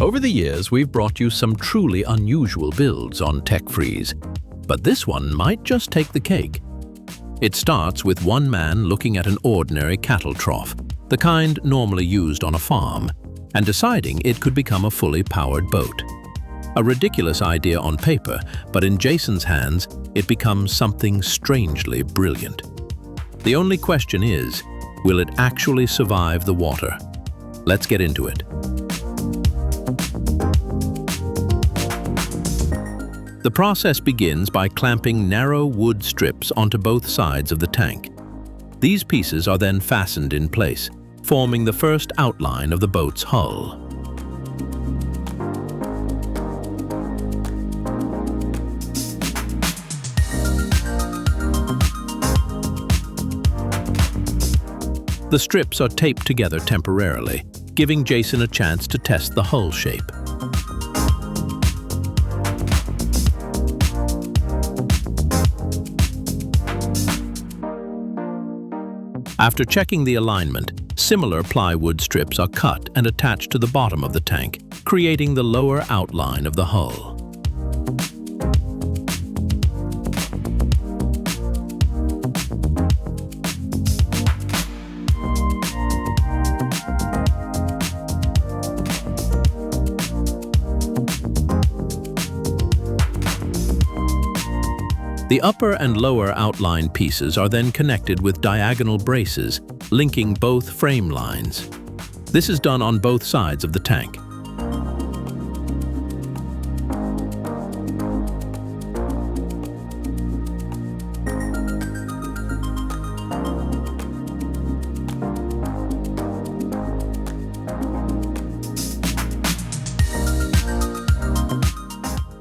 Over the years, we've brought you some truly unusual builds on Techfreeze, but this one might just take the cake. It starts with one man looking at an ordinary cattle trough, the kind normally used on a farm, and deciding it could become a fully powered boat. A ridiculous idea on paper, but in Jason's hands, it becomes something strangely brilliant. The only question is, will it actually survive the water? Let's get into it. The process begins by clamping narrow wood strips onto both sides of the tank. These pieces are then fastened in place, forming the first outline of the boat's hull. The strips are taped together temporarily, giving Jason a chance to test the hull shape. After checking the alignment, similar plywood strips are cut and attached to the bottom of the tank, creating the lower outline of the hull. The upper and lower outline pieces are then connected with diagonal braces, linking both frame lines. This is done on both sides of the tank.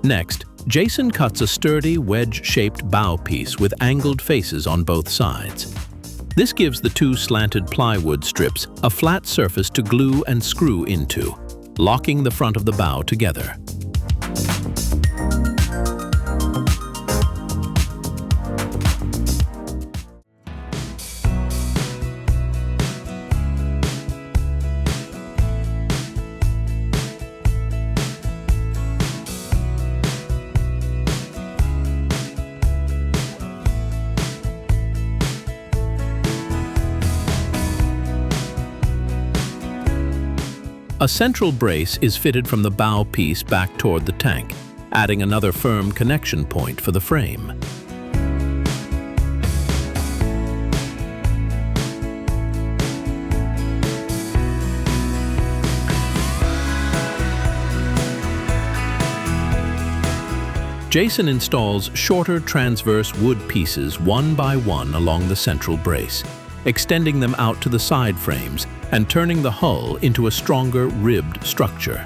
Next, Jason cuts a sturdy, wedge-shaped bow piece with angled faces on both sides. This gives the two slanted plywood strips a flat surface to glue and screw into, locking the front of the bow together. A central brace is fitted from the bow piece back toward the tank, adding another firm connection point for the frame. Jason installs shorter transverse wood pieces one by one along the central brace, extending them out to the side frames and turning the hull into a stronger ribbed structure.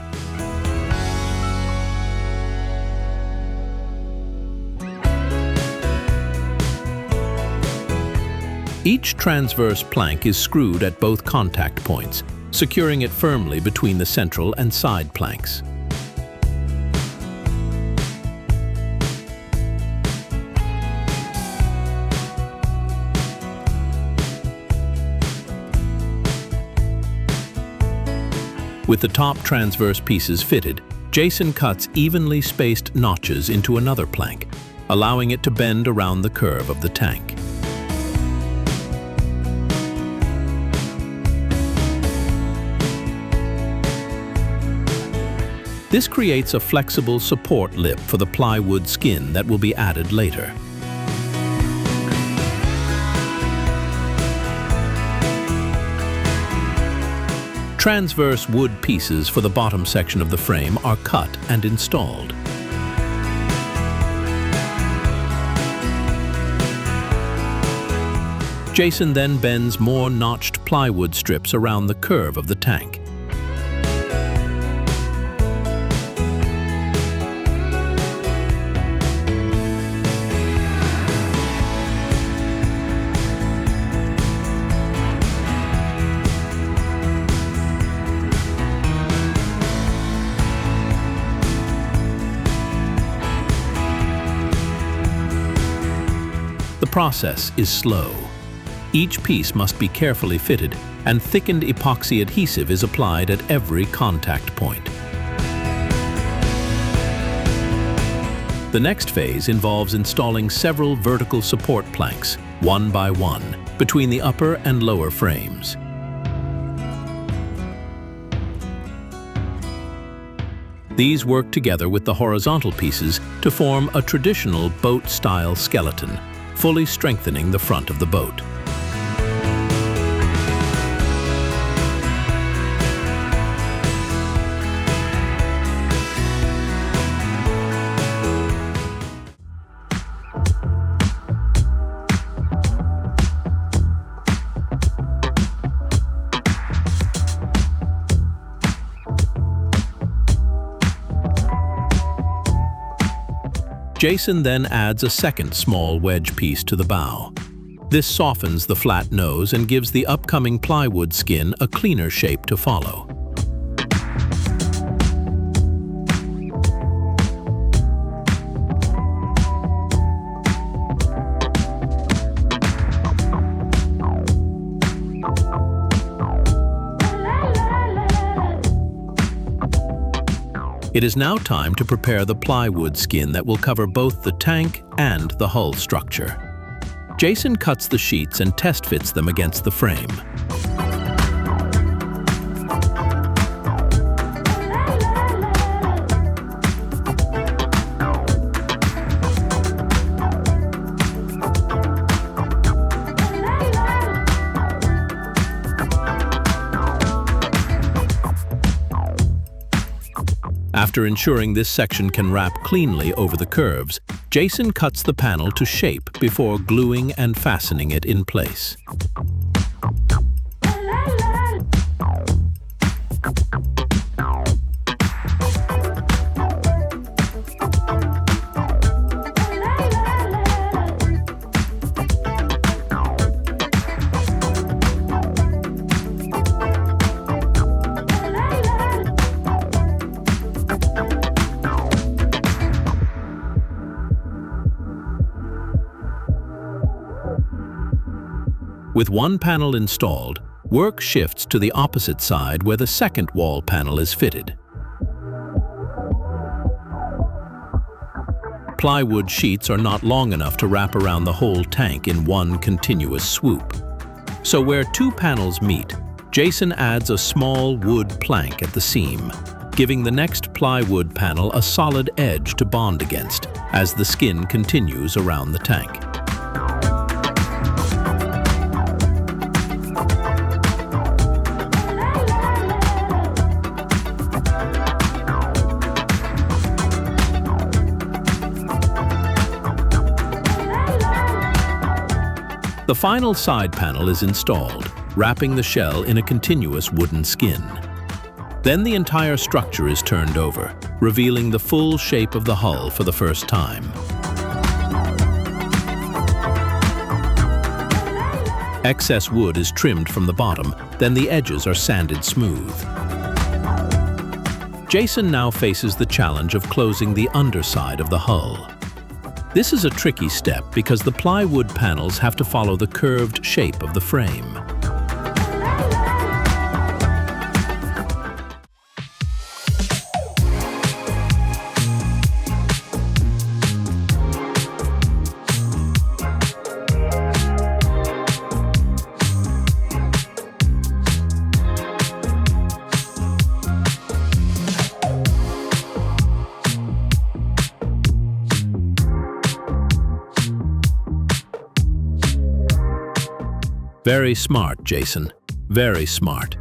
Each transverse plank is screwed at both contact points, securing it firmly between the central and side planks. With the top transverse pieces fitted, Jason cuts evenly spaced notches into another plank, allowing it to bend around the curve of the tank. This creates a flexible support lip for the plywood skin that will be added later. Transverse wood pieces for the bottom section of the frame are cut and installed. Jason then bends more notched plywood strips around the curve of the tank. The process is slow. Each piece must be carefully fitted, and thickened epoxy adhesive is applied at every contact point. The next phase involves installing several vertical support planks, one by one, between the upper and lower frames. These work together with the horizontal pieces to form a traditional boat-style skeleton, fully strengthening the front of the boat. Jason then adds a second small wedge piece to the bow. This softens the flat nose and gives the upcoming plywood skin a cleaner shape to follow. It is now time to prepare the plywood skin that will cover both the tank and the hull structure. Jason cuts the sheets and test fits them against the frame. After ensuring this section can wrap cleanly over the curves, Jason cuts the panel to shape before gluing and fastening it in place. With one panel installed, work shifts to the opposite side where the second wall panel is fitted. Plywood sheets are not long enough to wrap around the whole tank in one continuous swoop. So where two panels meet, Jason adds a small wood plank at the seam, giving the next plywood panel a solid edge to bond against as the skin continues around the tank. The final side panel is installed, wrapping the shell in a continuous wooden skin. Then the entire structure is turned over, revealing the full shape of the hull for the first time. Excess wood is trimmed from the bottom, then the edges are sanded smooth. Jason now faces the challenge of closing the underside of the hull. This is a tricky step because the plywood panels have to follow the curved shape of the frame. Very smart, Jason. Very smart.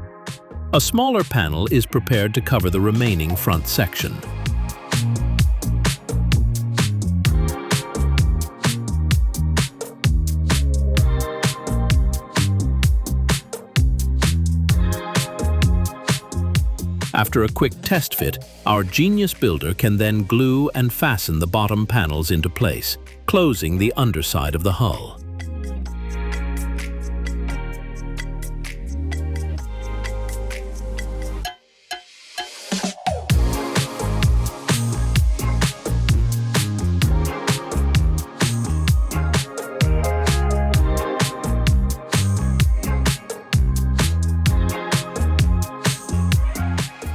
A smaller panel is prepared to cover the remaining front section. After a quick test fit, our genius builder can then glue and fasten the bottom panels into place, closing the underside of the hull.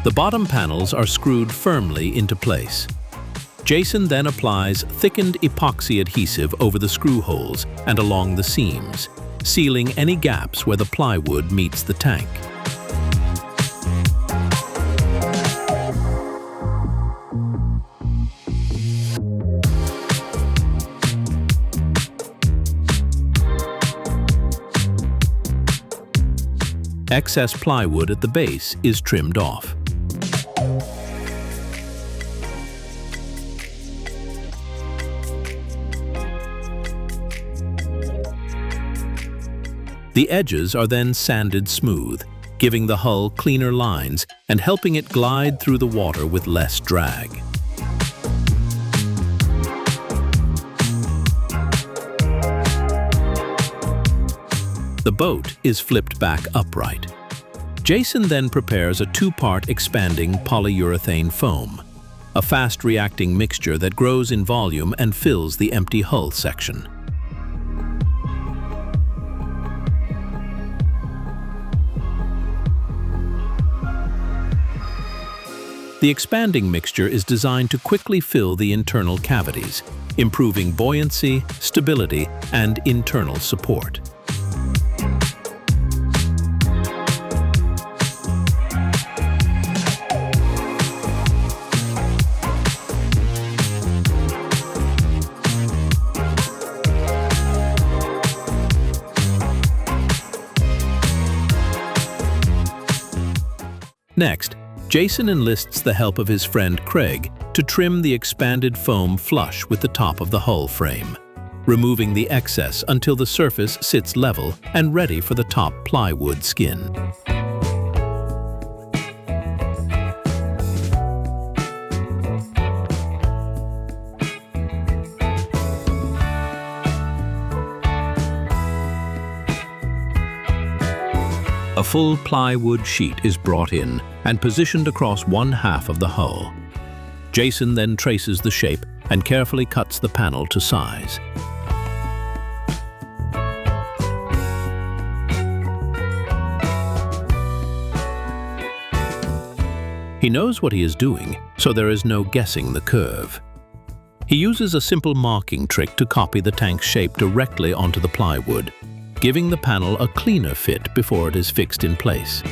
The bottom panels are screwed firmly into place. Jason then applies thickened epoxy adhesive over the screw holes and along the seams, sealing any gaps where the plywood meets the tank. Excess plywood at the base is trimmed off. The edges are then sanded smooth, giving the hull cleaner lines and helping it glide through the water with less drag. The boat is flipped back upright. Jason then prepares a two-part expanding polyurethane foam, a fast-reacting mixture that grows in volume and fills the empty hull section. The expanding mixture is designed to quickly fill the internal cavities, improving buoyancy, stability, and internal support. Next, Jason enlists the help of his friend Craig to trim the expanded foam flush with the top of the hull frame, removing the excess until the surface sits level and ready for the top plywood skin. A full plywood sheet is brought in and positioned across one half of the hull. Jason then traces the shape and carefully cuts the panel to size. He knows what he is doing, so there is no guessing the curve. He uses a simple marking trick to copy the tank's shape directly onto the plywood, giving the panel a cleaner fit before it is fixed in place.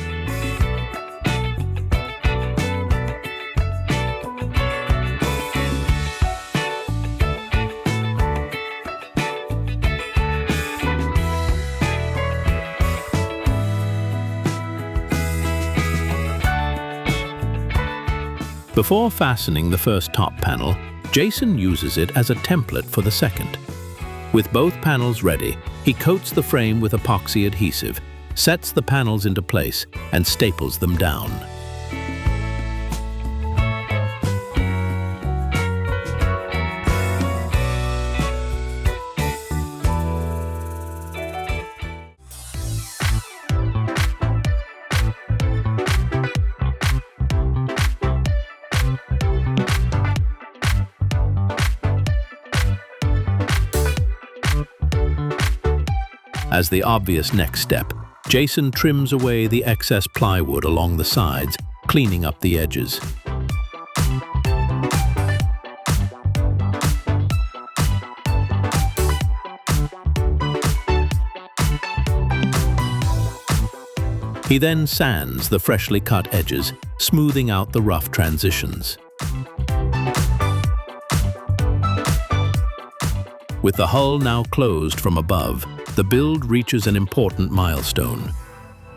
Before fastening the first top panel, Jason uses it as a template for the second. With both panels ready, he coats the frame with epoxy adhesive, sets the panels into place, and staples them down. As the obvious next step, Jason trims away the excess plywood along the sides, cleaning up the edges. He then sands the freshly cut edges, smoothing out the rough transitions. With the hull now closed from above, the build reaches an important milestone.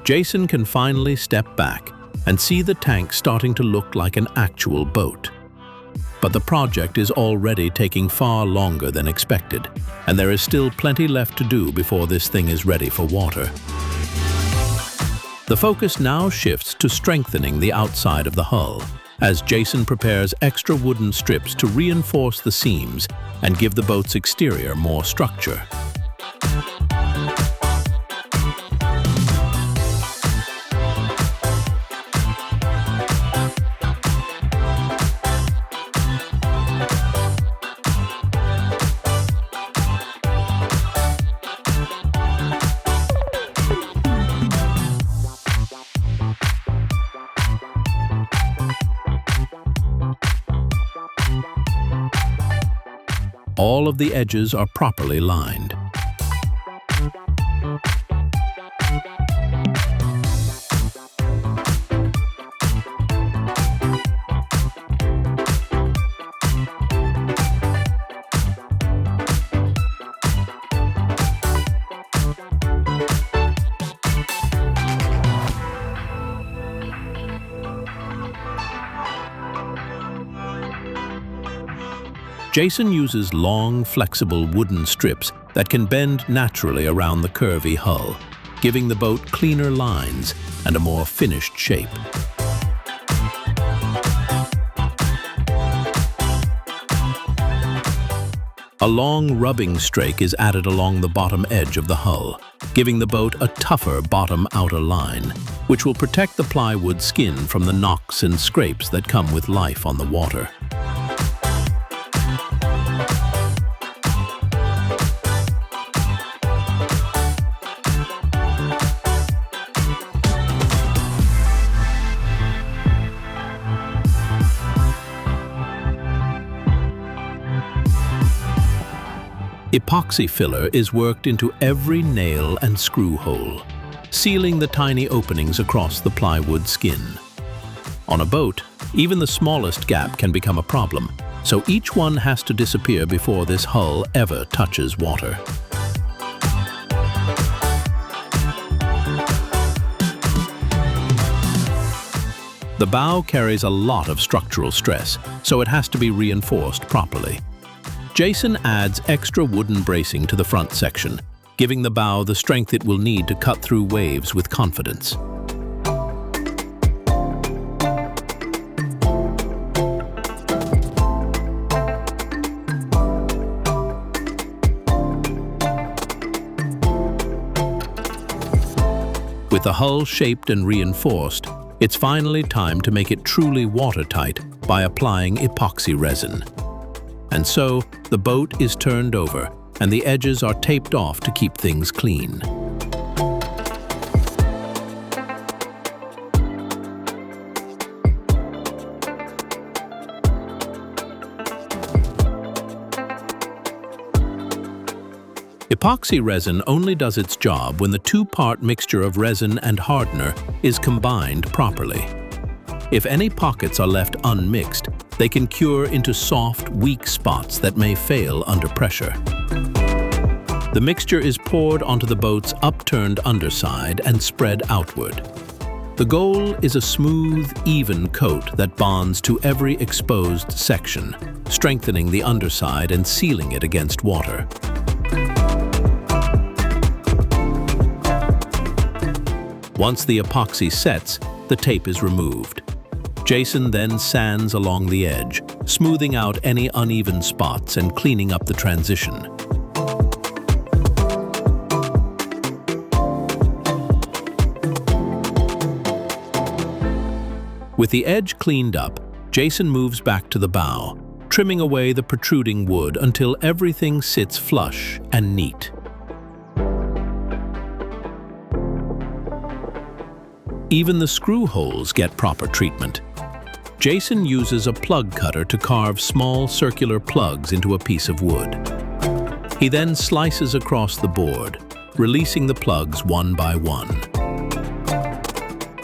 Jason can finally step back and see the tank starting to look like an actual boat. But the project is already taking far longer than expected, and there is still plenty left to do before this thing is ready for water. The focus now shifts to strengthening the outside of the hull, as Jason prepares extra wooden strips to reinforce the seams and give the boat's exterior more structure. all of the edges are properly lined. Jason uses long, flexible wooden strips that can bend naturally around the curvy hull, giving the boat cleaner lines and a more finished shape. A long rubbing strake is added along the bottom edge of the hull, giving the boat a tougher bottom outer line, which will protect the plywood skin from the knocks and scrapes that come with life on the water. Epoxy filler is worked into every nail and screw hole, sealing the tiny openings across the plywood skin. On a boat, even the smallest gap can become a problem, so each one has to disappear before this hull ever touches water. The bow carries a lot of structural stress, so it has to be reinforced properly. Jason adds extra wooden bracing to the front section, giving the bow the strength it will need to cut through waves with confidence. With the hull shaped and reinforced, it's finally time to make it truly watertight by applying epoxy resin. And so, the boat is turned over, and the edges are taped off to keep things clean. Epoxy resin only does its job when the two-part mixture of resin and hardener is combined properly. If any pockets are left unmixed, they can cure into soft, weak spots that may fail under pressure. The mixture is poured onto the boat's upturned underside and spread outward. The goal is a smooth, even coat that bonds to every exposed section, strengthening the underside and sealing it against water. Once the epoxy sets, the tape is removed. Jason then sands along the edge, smoothing out any uneven spots and cleaning up the transition. With the edge cleaned up, Jason moves back to the bow, trimming away the protruding wood until everything sits flush and neat. Even the screw holes get proper treatment. Jason uses a plug cutter to carve small circular plugs into a piece of wood. He then slices across the board, releasing the plugs one by one.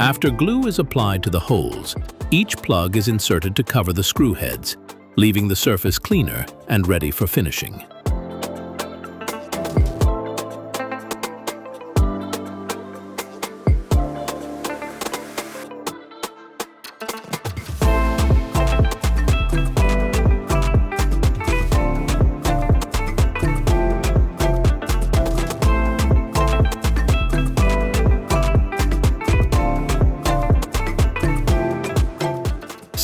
After glue is applied to the holes, each plug is inserted to cover the screw heads, leaving the surface cleaner and ready for finishing.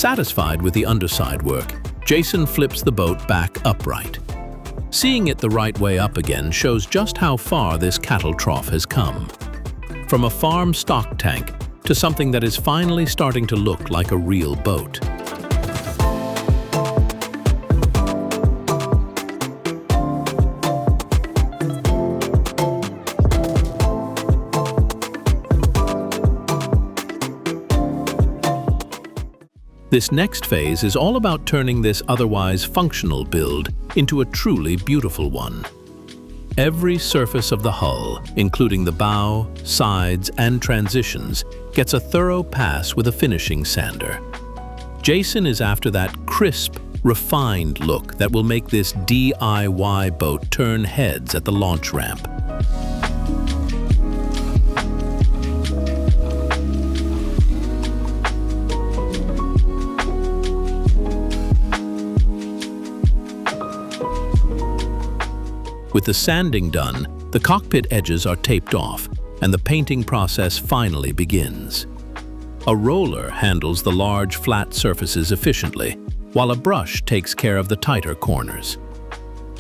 Satisfied with the underside work, Jason flips the boat back upright. Seeing it the right way up again shows just how far this cattle trough has come. From a farm stock tank to something that is finally starting to look like a real boat. This next phase is all about turning this otherwise functional build into a truly beautiful one. Every surface of the hull, including the bow, sides, and transitions, gets a thorough pass with a finishing sander. Jason is after that crisp, refined look that will make this DIY boat turn heads at the launch ramp. With the sanding done, the cockpit edges are taped off, and the painting process finally begins. A roller handles the large, flat surfaces efficiently, while a brush takes care of the tighter corners.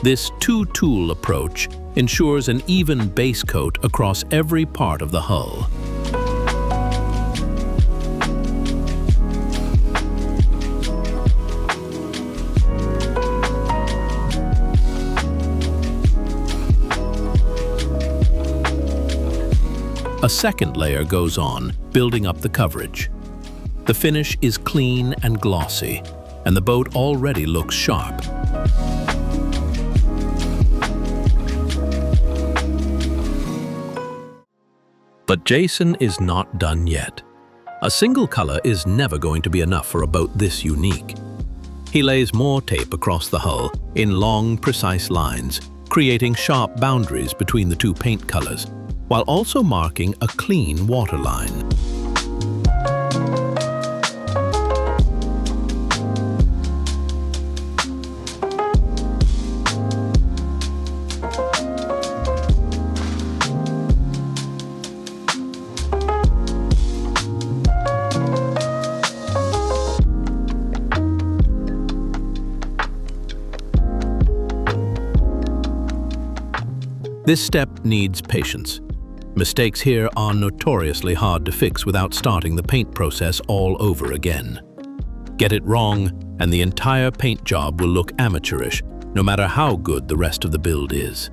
This two-tool approach ensures an even base coat across every part of the hull. A second layer goes on, building up the coverage. The finish is clean and glossy, and the boat already looks sharp. But Jason is not done yet. A single color is never going to be enough for a boat this unique. He lays more tape across the hull in long, precise lines, creating sharp boundaries between the two paint colors, while also marking a clean waterline. This step needs patience. Mistakes here are notoriously hard to fix without starting the paint process all over again. Get it wrong, and the entire paint job will look amateurish, no matter how good the rest of the build is.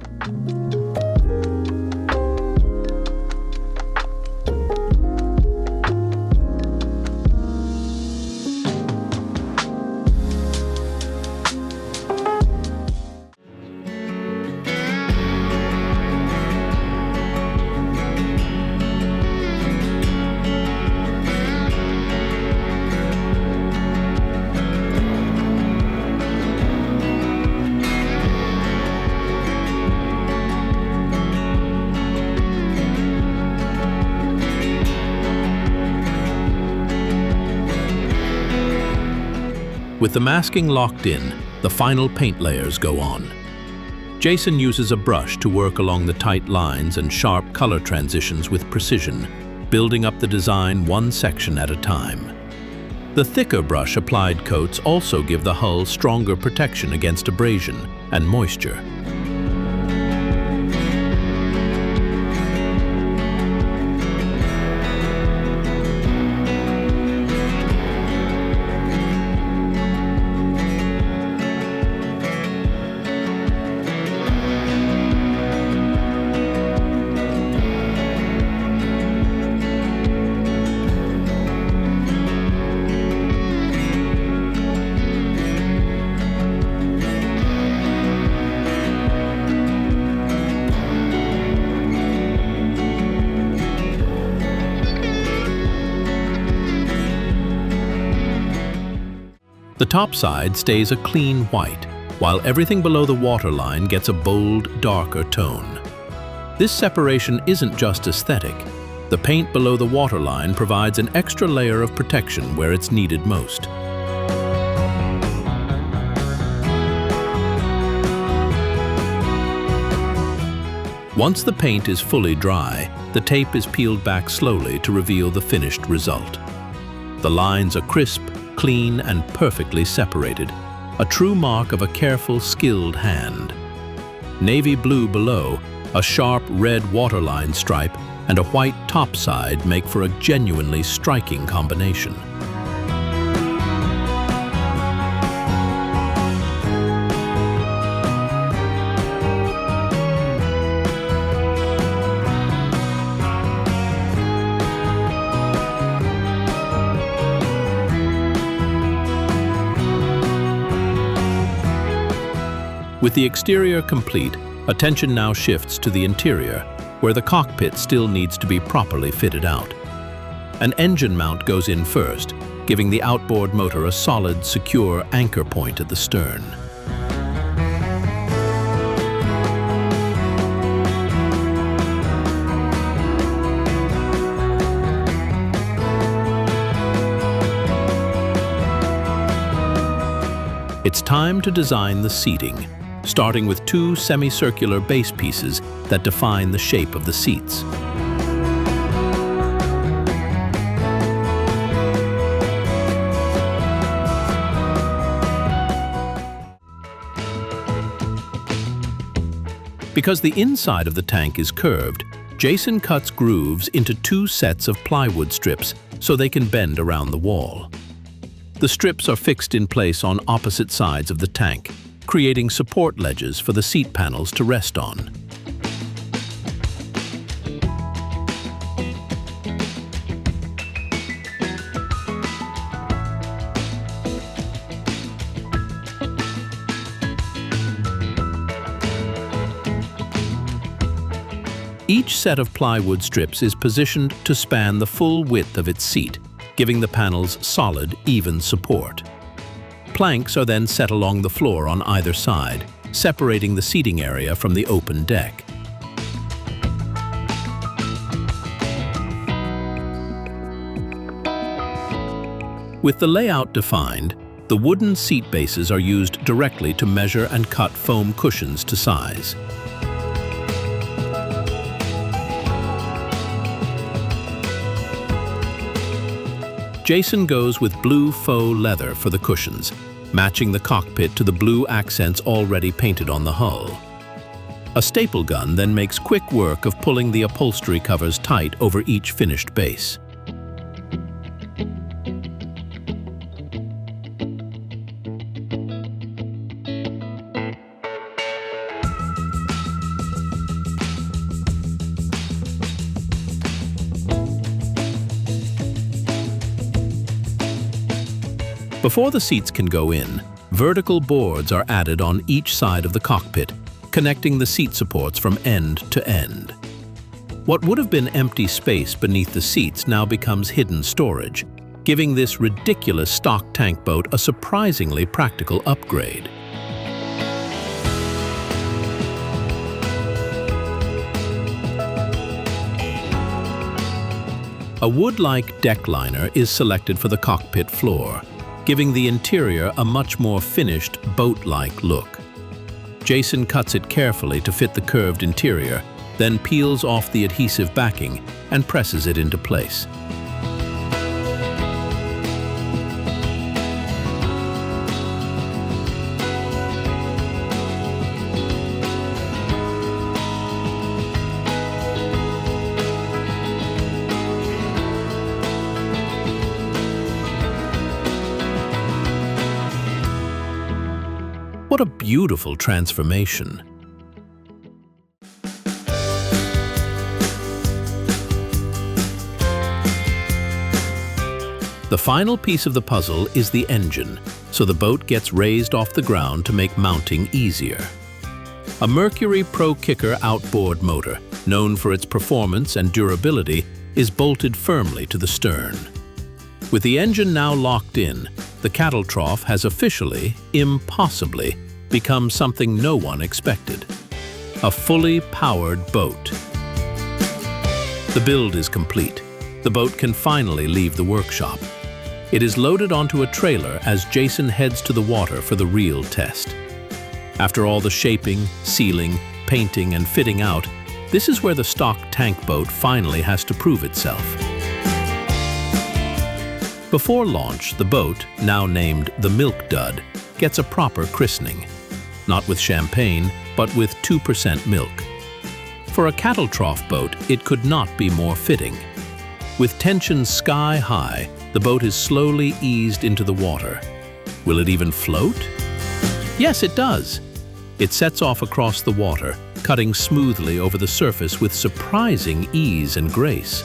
With the masking locked in, the final paint layers go on. Jason uses a brush to work along the tight lines and sharp color transitions with precision, building up the design one section at a time. The thicker brush-applied coats also give the hull stronger protection against abrasion and moisture. The top side stays a clean white, while everything below the waterline gets a bold, darker tone. This separation isn't just aesthetic. The paint below the waterline provides an extra layer of protection where it's needed most. Once the paint is fully dry, the tape is peeled back slowly to reveal the finished result. The lines are crisp, clean, and perfectly separated, a true mark of a careful, skilled hand. Navy blue below, a sharp red waterline stripe, and a white topside make for a genuinely striking combination. With the exterior complete, attention now shifts to the interior, where the cockpit still needs to be properly fitted out. An engine mount goes in first, giving the outboard motor a solid, secure anchor point at the stern. It's time to design the seating, starting with two semicircular base pieces that define the shape of the seats. Because the inside of the tank is curved, Jason cuts grooves into two sets of plywood strips so they can bend around the wall. The strips are fixed in place on opposite sides of the tank, creating support ledges for the seat panels to rest on. Each set of plywood strips is positioned to span the full width of its seat, giving the panels solid, even support. Planks are then set along the floor on either side, separating the seating area from the open deck. With the layout defined, the wooden seat bases are used directly to measure and cut foam cushions to size. Jason goes with blue faux leather for the cushions, matching the cockpit to the blue accents already painted on the hull. A staple gun then makes quick work of pulling the upholstery covers tight over each finished base. Before the seats can go in, vertical boards are added on each side of the cockpit, connecting the seat supports from end to end. What would have been empty space beneath the seats now becomes hidden storage, giving this ridiculous stock tank boat a surprisingly practical upgrade. A wood-like deck liner is selected for the cockpit floor, giving the interior a much more finished, boat-like look. Jason cuts it carefully to fit the curved interior, then peels off the adhesive backing and presses it into place. What a beautiful transformation. The final piece of the puzzle is the engine, so the boat gets raised off the ground to make mounting easier. A Mercury Pro Kicker outboard motor, known for its performance and durability, is bolted firmly to the stern. With the engine now locked in, the cattle trough has officially, impossibly, become something no one expected. A fully powered boat. The build is complete. The boat can finally leave the workshop. It is loaded onto a trailer as Jason heads to the water for the real test. After all the shaping, sealing, painting, and fitting out, this is where the stock tank boat finally has to prove itself. Before launch, the boat, now named the Milk Dud, gets a proper christening. Not with champagne, but with 2% milk. For a cattle trough boat, it could not be more fitting. With tensions sky high, the boat is slowly eased into the water. Will it even float? Yes, it does. It sets off across the water, cutting smoothly over the surface with surprising ease and grace.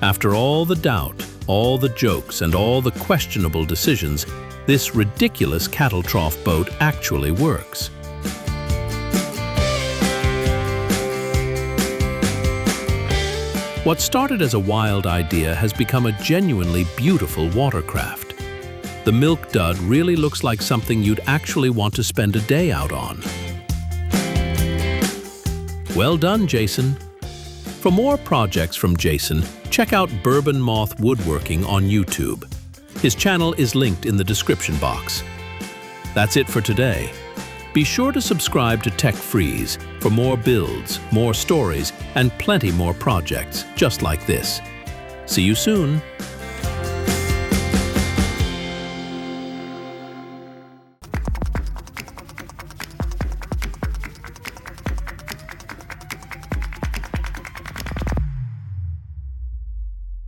After all the doubt, all the jokes, and all the questionable decisions, this ridiculous cattle trough boat actually works. What started as a wild idea has become a genuinely beautiful watercraft. The milk dud really looks like something you'd actually want to spend a day out on. Well done, Jason. For more projects from Jason, check out Bourbon Moth Woodworking on YouTube. His channel is linked in the description box. That's it for today. Be sure to subscribe to Techfreeze for more builds, more stories, and plenty more projects just like this. See you soon.